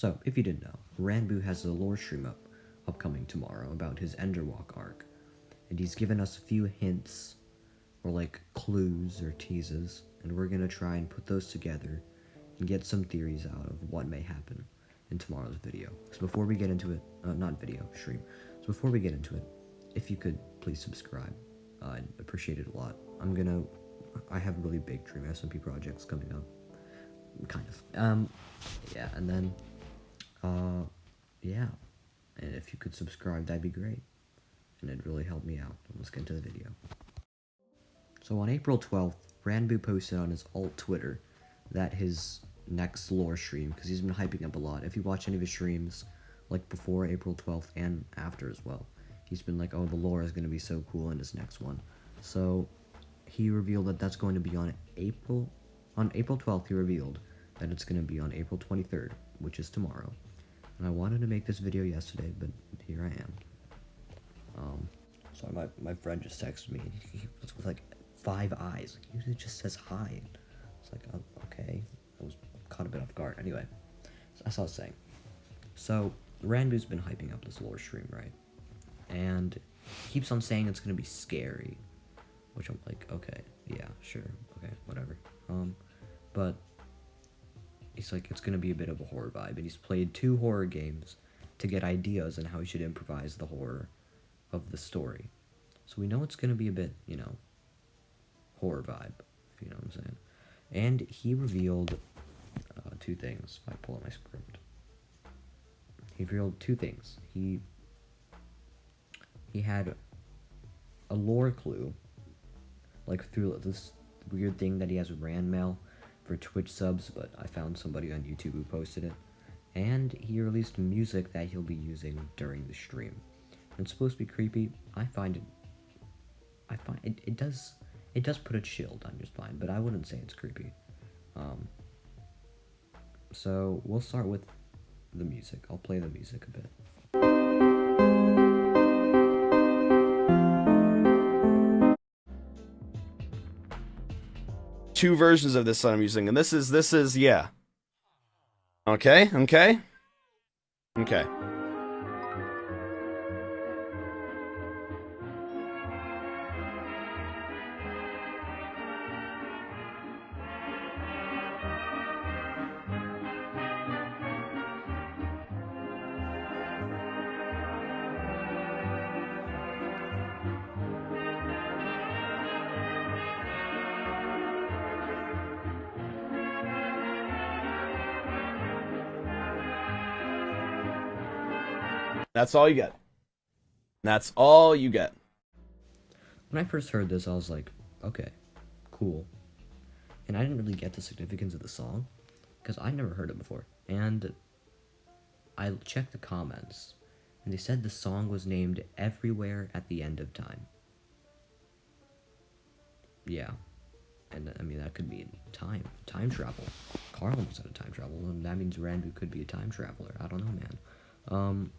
So, if you didn't know, Ranboo has a lore stream upcoming tomorrow about his enderwalk arc, and he's given us a few hints, or like clues or teases, and we're gonna try and put those together and get some theories out of what may happen in tomorrow's video. So before we get into it, not video, stream. So before we get into it, if you could please subscribe, I'd appreciate it a lot. I have a really big Dream SMP projects coming up, kind of. Yeah, and then, yeah, and if you could subscribe, that'd be great, and it'd really help me out. Let's get into the video. So on April 12th, Ranboo posted on his alt Twitter that his next lore stream, because he's been hyping up a lot. If you watch any of his streams, like before April 12th and after as well, he's been like, oh, the lore is going to be so cool in his next one. So he revealed that that's going to be on April 12th, he revealed that it's going to be on April 23rd, which is tomorrow. And I wanted to make this video yesterday, but here I am. Sorry, my friend just texted me, and he was with like 5 eyes. He usually just says hi. It's like, oh, okay. I was caught a bit off guard. Anyway, that's what I was saying. So, Ranboo's been hyping up this lore stream, right? And he keeps on saying it's gonna be scary. Which I'm like, okay, yeah, sure, okay, whatever. But he's like, it's gonna be a bit of a horror vibe. And he's played 2 horror games to get ideas on how he should improvise the horror of the story. So we know it's gonna be a bit, horror vibe, if you know what I'm saying. And he revealed 2 things. If I pull up my script, he revealed 2 things. He had a lore clue, like through this weird thing that he has Ran Mail for Twitch subs, but I found somebody on YouTube who posted it. And he released music that he'll be using during the stream. And it's supposed to be creepy. I find it does put a chill down your spine, but I wouldn't say it's creepy. So we'll start with the music. I'll play the music a bit. Two versions of this I'm using, and this is yeah. Okay. That's all you get. That's all you get. When I first heard this, I was like, okay, cool. And I didn't really get the significance of the song, because I never heard it before. And I checked the comments, and they said the song was named Everywhere at the End of Time. Yeah. And, I mean, that could be time travel. Carl was at a time travel, and that means Ranboo could be a time traveler. I don't know, man.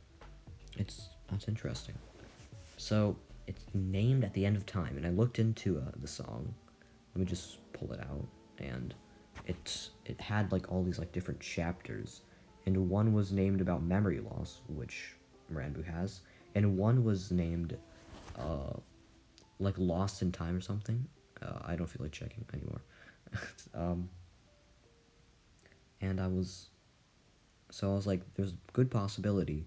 That's interesting. So, it's named at the end of time, and I looked into the song. Let me just pull it out, and it had like all these like different chapters, and one was named about memory loss, which Ranboo has, and one was named like Lost in Time or something. I don't feel like checking anymore. And I was like, there's a good possibility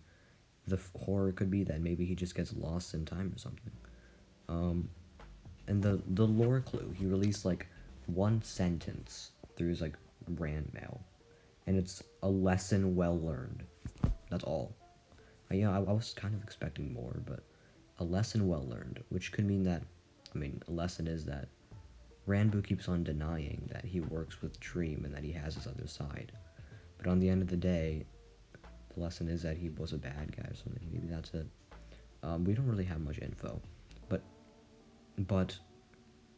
the horror could be that maybe he just gets lost in time or something. And the lore clue, he released like 1 sentence through his like Ran Mail, and it's a lesson well learned. That's all. I was kind of expecting more, but a lesson well learned, which could mean that, a lesson is that Ranboo keeps on denying that he works with Dream and that he has his other side. But on the end of the day, the lesson is that he was a bad guy or something. Maybe that's it. We don't really have much info. But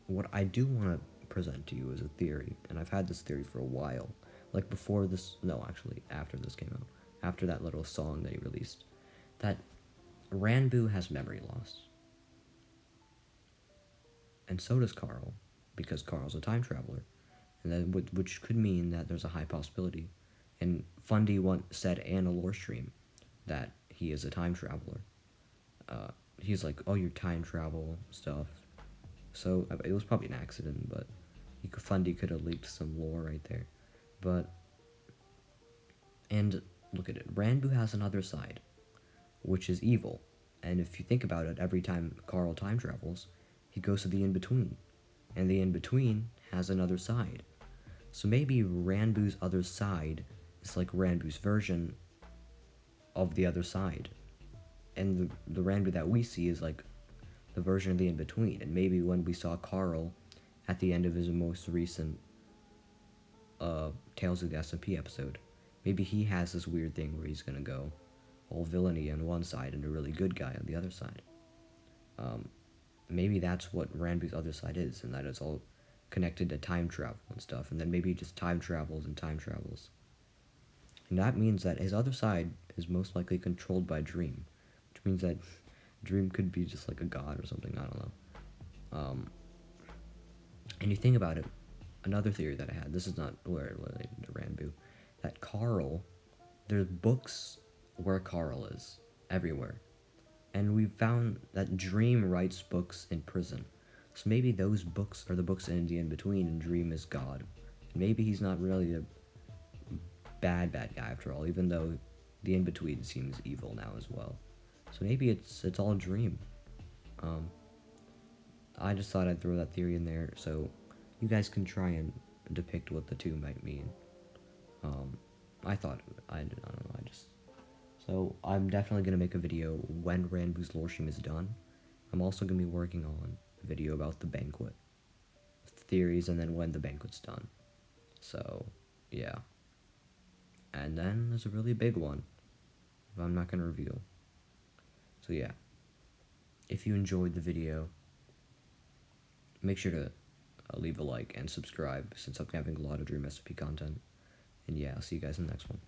what I do want to present to you is a theory, and I've had this theory for a while. Like before this, no, actually, after this came out. After that little song that he released. That Ranboo has memory loss. And so does Carl, because Carl's a time traveler. And that, which could mean that there's a high possibility And Fundy once said in a lore stream that he is a time traveler. He's like, oh, your time travel stuff. So it was probably an accident, but Fundy could have leaked some lore right there. But, and look at it, Ranboo has another side, which is evil. And if you think about it, every time Carl time travels, he goes to the in-between. And the in-between has another side. So maybe Ranboo's other side is like Ranboo's version of the other side. And the Ranboo that we see is like the version of the in-between. And maybe when we saw Carl at the end of his most recent Tales of the SMP episode, maybe he has this weird thing where he's gonna go all villainy on one side and a really good guy on the other side. Maybe that's what Ranboo's other side is, and that it's all connected to time travel and stuff, and then maybe he just time travels and time travels. And that means that his other side is most likely controlled by Dream, which means that Dream could be just like a god or something, I don't know. And you think about it, another theory that I had, this is not related to Ranboo, that Carl, there's books where Carl is, everywhere. And we found that Dream writes books in prison. So maybe those books are the books in the in-between, and Dream is God. And maybe he's not really a bad guy after all, even though the in-between seems evil now as well. So maybe it's all a dream. I just thought I'd throw that theory in there so you guys can try and depict what the two might mean. I don't know, So I'm definitely going to make a video when Ranboo's lore stream is done. I'm also going to be working on a video about the banquet. Theories, and then when the banquet's done. So, yeah. And then there's a really big one, but I'm not going to reveal. So yeah. If you enjoyed the video, make sure to leave a like and subscribe, since I'm having a lot of Dream SMP content. And yeah, I'll see you guys in the next one.